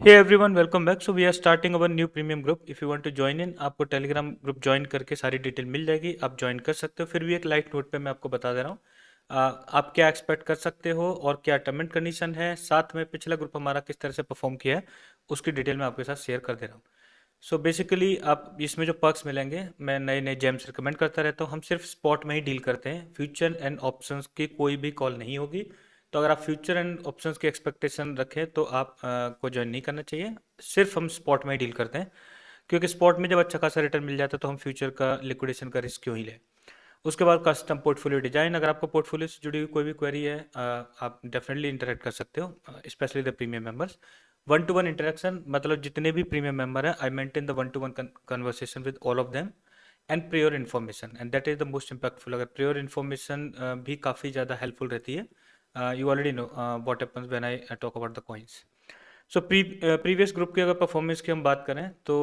Hey everyone, welcome back. So we are starting our new premium group. If you want to join in, आपको Telegram group join करके सारी detail मिल जाएगी, आप join कर सकते हो। फिर भी एक लाइट नोट पे मैं आपको बता दे रहा हूँ आप क्या एक्सपेक्ट कर सकते हो और क्या टर्म एंड कंडीशन है, साथ में पिछला ग्रुप हमारा किस तरह से परफॉर्म किया है उसकी डिटेल मैं आपके साथ शेयर कर दे रहा हूँ। सो बेसिकली आप इसमें जो पर्क्स मिलेंगे, मैं नए नए जेम्स रिकमेंड करता रहता हूँ। हम सिर्फ स्पॉट में ही डील करते हैं, फ्यूचर एंड ऑप्शंस की कोई भी कॉल नहीं होगी। तो अगर आप फ्यूचर एंड ऑप्शंस की एक्सपेक्टेशन रखें तो आप को ज्वाइन नहीं करना चाहिए। सिर्फ हम स्पॉट में ही डील करते हैं, क्योंकि स्पॉट में जब अच्छा खासा रिटर्न मिल जाता है तो हम फ्यूचर का लिक्विडेशन का रिस्क क्यों ही लें। उसके बाद कस्टम पोर्टफोलियो डिजाइन, अगर आपको पोर्टफोलियो से जुड़ी हुई कोई भी क्वेरी है आप डेफिनेटली इंटरेक्ट कर सकते हो, specially the premium members. One two one interaction मतलब जितने भी प्रीमियम मेंबर हैं, I maintain the one two one conversation with all of them and pure information, and that is the most impactful. अगर pure information भी काफ़ी ज़्यादा helpful रहती है। You already know what happens when I talk about the coins. So previous group की अगर performance की हम बात करें तो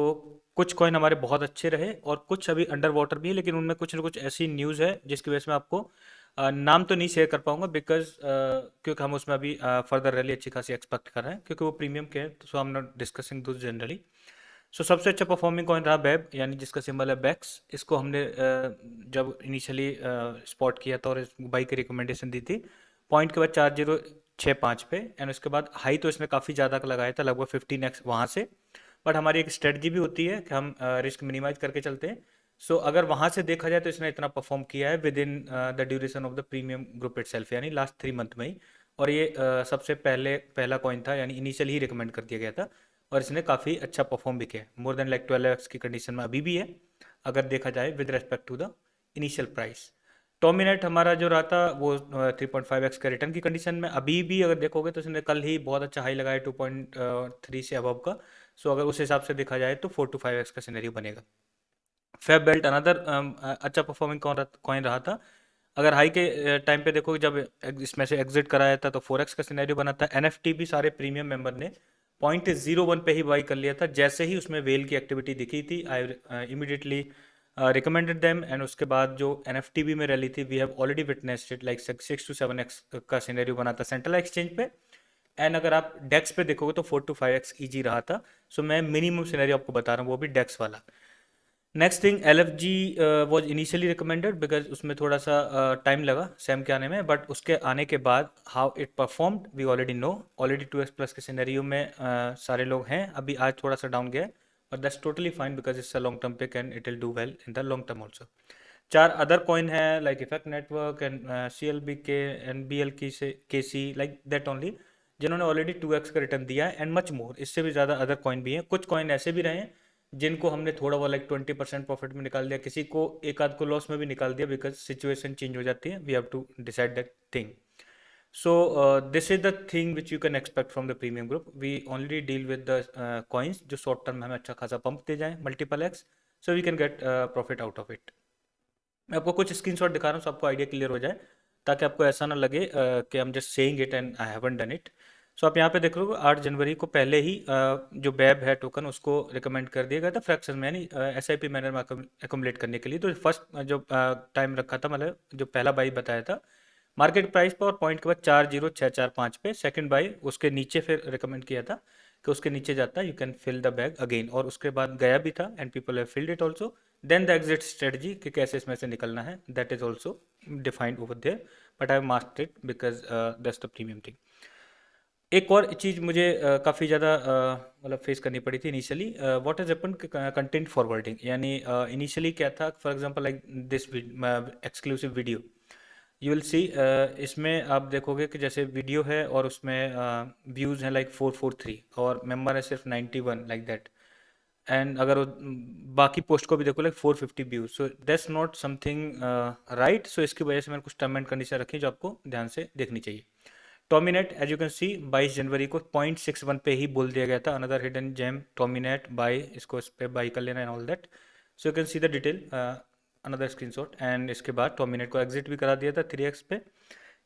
कुछ कॉइन हमारे बहुत अच्छे रहे और कुछ अभी अंडर वाटर भी है, लेकिन उनमें कुछ ना कुछ ऐसी न्यूज़ है जिसकी वजह से मैं आपको नाम तो नहीं शेयर कर पाऊंगा, बिकॉज क्योंकि हम उसमें अभी फर्दर रैली अच्छी खासी एक्सपेक्ट कर रहे हैं, क्योंकि वो प्रीमियम के हैं। So I am not discussing this generally. So सबसे अच्छा परफॉर्मिंग कॉइन रहा बैब, यानी जिसका सिंबल है बैक्स। इसको हमने जब इनिशियली स्पॉट किया था और बाई की रिकमेंडेशन दी थी, पॉइंट के बाद 4065 पे, एंड उसके बाद हाई तो इसने काफ़ी ज़्यादा लगाया था, लगभग 15x वहाँ से। बट हमारी एक स्ट्रेटजी भी होती है कि हम रिस्क मिनिमाइज करके चलते हैं। सो अगर वहाँ से देखा जाए तो इसने इतना परफॉर्म किया है with in the duration of the premium group itself, यानी लास्ट 3 मंथ में ही। और ये सबसे पहला कॉइन था, यानी इनिशियली ही रिकमेंड कर दिया गया था, और इसने काफ़ी अच्छा परफॉर्म भी किया, मोर देन लाइक 12x की कंडीशन में अभी भी है, अगर देखा जाए with respect to the initial price. टॉमिनेट हमारा जो रहा था वो 3.5x का रिटर्न की कंडीशन में अभी भी अगर देखोगे तो इसने कल ही बहुत अच्छा हाई लगाया 2.3 से अबव का। सो अगर उस हिसाब से देखा जाए तो 4 to 5x का सिनेरियो बनेगा। फैब बेल्ट अनदर अच्छा परफॉर्मिंग कॉइन रहा था। अगर हाई के टाइम पे देखोगे, जब इसमें से एग्जिट कराया था तो 4x का सिनेरियो बना था। एनएफटी भी सारे प्रीमियम मेंबर ने 0.01 पे ही बाई कर लिया था, जैसे ही उसमें वेल की एक्टिविटी दिखी थी I immediately recommended them. And उसके बाद जो एनएफटी भी में रैली थी, we have already witnessed it, like 6 to 7x का सिनेरियो बना था सेंट्रल एक्सचेंज पे। एंड अगर आप डेक्स पे देखोगे तो 4 to 5x ईजी रहा था। सो मैं मिनिमम सिनेरियो आपको बता रहा हूँ, वो भी डेक्स वाला। Next thing, L F G was initially recommended because उसमें थोड़ा सा टाइम लगा सैम के आने में, बट उसके आने के बाद how it performed we already know. Already 2x+ के सिनेरियो में सारे लोग हैं। अभी आज थोड़ा सा डाउन गया है, but that's totally fine because it's a long term pick and it will do well in the long term also. चार अदर कॉइन है like effect network and CLB के एन बी एल की से के सी, लाइक दैट ओनली, जिन्होंने ऑलरेडी 2x का रिटर्न दिया है एंड मच मोर। इससे भी ज़्यादा अदर कॉइन भी हैं। कुछ कॉइन ऐसे भी रहे हैं जिनको हमने थोड़ा बहुत लाइक 20% प्रॉफिट में निकाल दिया, किसी को एक आध को लॉस में भी निकाल दिया, बिकॉज सिचुएशन चेंज हो जाती है, we have to decide that thing. So this is the thing which you can expect from the premium group. We only deal with the coins जो शॉर्ट टर्म में हमें अच्छा खासा पंप दे जाएं, multiple X, so we can get profit out of it. मैं आपको कुछ स्क्रीनशॉट दिखा रहा हूँ, so आपको आइडिया क्लियर हो जाए, ताकि आपको ऐसा ना लगे कि I am just saying it and I haven't done it. So आप यहाँ पे देख लो, 8 जनवरी को पहले ही जो बैब है टोकन, उसको रिकमेंड कर दिया गया था फ्रैक्शन में, यानी SIP मैनर में एकोमुलेट करने के लिए। तो फर्स्ट जो टाइम रखा था, मतलब जो पहला बाई बताया था मार्केट प्राइस पर और पॉइंट के बाद 40645 पे, सेकंड बाई उसके नीचे फिर रिकमेंड किया था कि उसके नीचे जाता है you can fill the bag again, और उसके बाद गया भी था and people have filled it also. Then the exit strategy कि कैसे इसमें से निकलना है, that is also defined over there, but I have mastered it because that's the premium thing. एक और चीज़ मुझे काफ़ी ज़्यादा मतलब फेस करनी पड़ी थी initially, what is happen content forwarding. यानी इनिशियली क्या था, for example like this exclusive video, you will see, इसमें आप देखोगे कि जैसे वीडियो है और उसमें व्यूज़ हैं लाइक 443 और मेंबर है सिर्फ 91, लाइक दैट। एंड अगर बाकी पोस्ट को भी देखो like 450 views, so that's not something right. So इसकी वजह से मैंने कुछ टर्म एंड कंडीशन रखी जो आपको ध्यान से देखनी चाहिए। टॉमिनेट एज यू कैन सी 22 जनवरी को 0.61 पे ही बोल दिया गया था, अनदर हिडन जेम टॉमिनेट बाय, इसको इस पे बाई कर लेना and all that. So you can see the detail, another screenshot. And इसके बाद टॉमिनेट को एग्जिट भी करा दिया था 3x पे,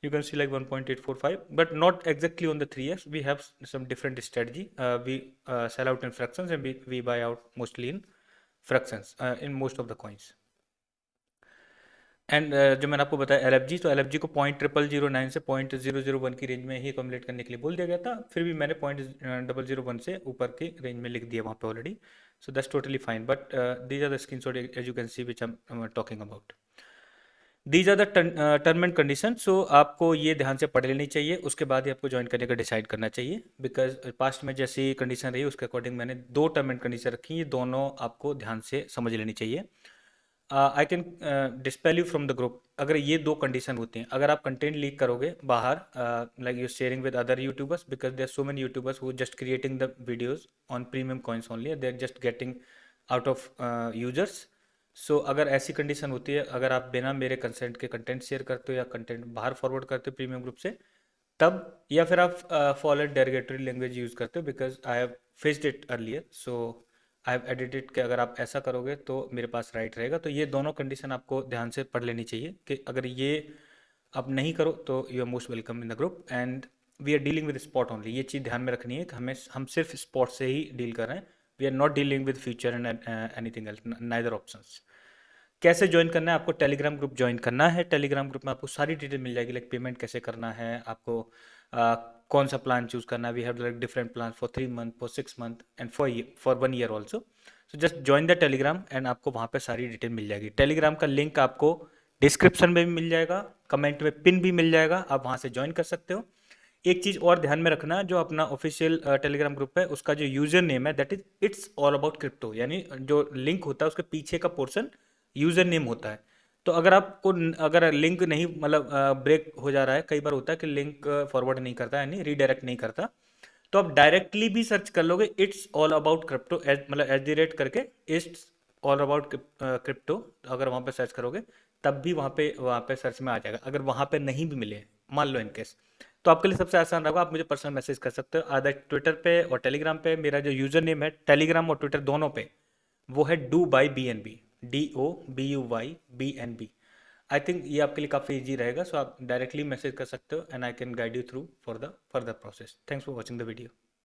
you can see like 1.845, but not exactly on the 3x. We have some different strategy. We sell out in fractions and we buy out mostly in fractions in most of the coins. And जो मैंने आपको बताया LFG, तो LFG को 0.0009 से 0.001 की range में ही accommodate करने के लिए बोल दिया गया था, फिर भी मैंने 0.001 से ऊपर की रेंज में लिख दिया वहाँ पे already. So that's totally fine, but these are the screenshot as you can see which I am talking about. These are the term and condition. So आपको ये ध्यान से पढ़ लेनी चाहिए, उसके बाद ही आपको ज्वाइन करने का डिसाइड करना चाहिए, बिकॉज पास्ट में जैसी कंडीशन रही उसके अकॉर्डिंग मैंने दो टर्म एंड कंडीशन रखी, ये दोनों आपको ध्यान से समझ लेनी चाहिए. I can dispel you from the group अगर ये दो कंडीशन होती हैं. अगर आप कंटेंट लीक करोगे बाहर, like you sharing with other YouTubers, because there so many YouTubers who just creating the videos on premium coins only, they are just getting out of users. So अगर ऐसी condition होती है, अगर आप बिना मेरे कंसेंट के कंटेंट शेयर करते हो या कंटेंट बाहर फॉरवर्ड करते हो प्रीमियम ग्रुप से, तब, या फिर आप फॉलो डेरोगेटरी लैंग्वेज यूज़ करते हो, because I have faced it earlier, so I have edited कि अगर आप ऐसा करोगे तो मेरे पास राइट रहेगा. तो ये दोनों कंडीशन आपको ध्यान से पढ़ लेनी चाहिए कि अगर ये आप नहीं करो तो you are most welcome in the group. And we are dealing with spot only, ये चीज़ ध्यान में रखनी है कि हम सिर्फ स्पॉट से ही डील कर रहे हैं. We are not dealing with future and anything else, neither options. कैसे ज्वाइन करना है? आपको टेलीग्राम ग्रुप ज्वाइन करना है. टेलीग्राम ग्रुप में आपको सारी डिटेल मिल जाएगी, लाइक पेमेंट कैसे करना है आपको, कौन सा प्लान चूज करना है. We have like different plan for 3 month, for 6 month and for 1 year also. So just join the Telegram and आपको वहाँ पे सारी डिटेल मिल जाएगी. टेलीग्राम का लिंक आपको डिस्क्रिप्शन में भी मिल जाएगा, कमेंट में पिन भी मिल जाएगा, आप वहाँ से ज्वाइन कर सकते हो. एक चीज़ और ध्यान में रखना, जो अपना ऑफिशियल टेलीग्राम ग्रुप है उसका जो यूजर नेम है that is it's all about crypto, यानी जो लिंक होता है उसके पीछे का पोर्शन यूज़र नेम होता है. तो अगर आपको अगर लिंक नहीं, मतलब ब्रेक हो जा रहा है, कई बार होता है कि लिंक फॉरवर्ड नहीं करता, यानी रीडायरेक्ट नहीं करता, तो आप डायरेक्टली भी सर्च कर लोगे इट्स ऑल अबाउट क्रिप्टो, मतलब @ करके इट्स ऑल अबाउट क्रिप्टो, अगर वहाँ पे सर्च करोगे तब भी वहाँ पे सर्च में आ जाएगा. अगर वहाँ पे नहीं भी मिले, मान लो इनकेस, तो आपके लिए सबसे आसान रहेगा, आप मुझे पर्सनल मैसेज कर सकते हो आधा ट्विटर पे और टेलीग्राम पे. मेरा जो यूज़र नेम है टेलीग्राम और ट्विटर दोनों पे, वो है do by BNB, DOBUYBNB. I think ये आपके लिए काफ़ी इजी रहेगा, सो आप डायरेक्टली मैसेज कर सकते हो and I can guide you through for the further process. Thanks for watching the video.